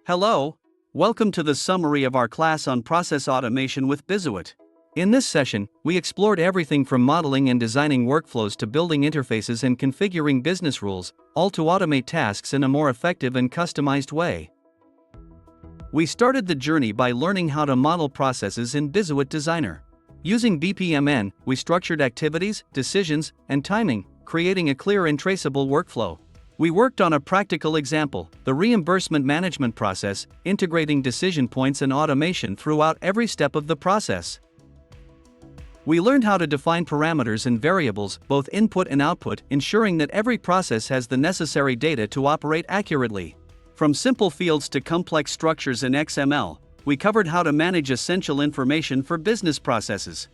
Hello, welcome to the summary of our class on process automation with BIZUIT. In this session, we explored everything from modeling and designing workflows to building interfaces and configuring business rules, all to automate tasks in a more effective and customized way. We started the journey by learning how to model processes in BIZUIT Designer. Using BPMN, we structured activities, decisions, and timing, creating a clear and traceable workflow. We worked on a practical example, the reimbursement management process, integrating decision points and automation throughout every step of the process. We learned how to define parameters and variables, both input and output, ensuring that every process has the necessary data to operate accurately. From simple fields to complex structures in XML, we covered how to manage essential information for business processes.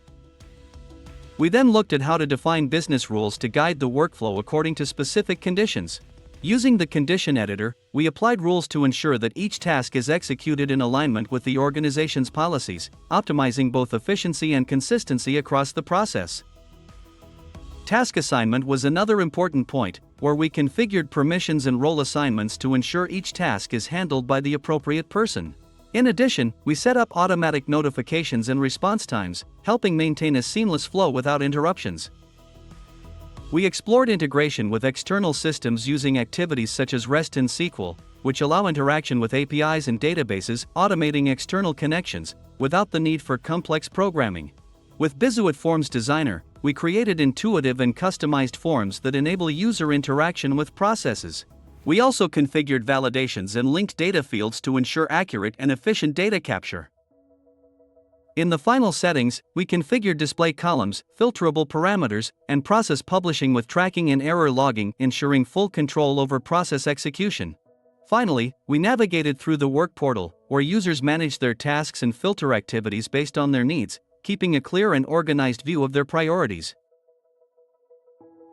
We then looked at how to define business rules to guide the workflow according to specific conditions. Using the condition editor, we applied rules to ensure that each task is executed in alignment with the organization's policies, optimizing both efficiency and consistency across the process. Task assignment was another important point, where we configured permissions and role assignments to ensure each task is handled by the appropriate person. In addition, we set up automatic notifications and response times, helping maintain a seamless flow without interruptions. We explored integration with external systems using activities such as REST and SQL, which allow interaction with APIs and databases, automating external connections, without the need for complex programming. With BIZUIT Forms Designer, we created intuitive and customized forms that enable user interaction with processes. We also configured validations and linked data fields to ensure accurate and efficient data capture. In the final settings, we configured display columns, filterable parameters, and process publishing with tracking and error logging, ensuring full control over process execution. Finally, we navigated through the work portal, where users manage their tasks and filter activities based on their needs, keeping a clear and organized view of their priorities.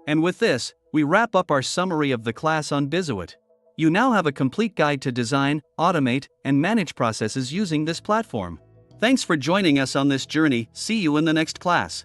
And with this, we wrap up our summary of the class on BIZUIT. You now have a complete guide to design, automate, and manage processes using this platform. Thanks for joining us on this journey. See you in the next class.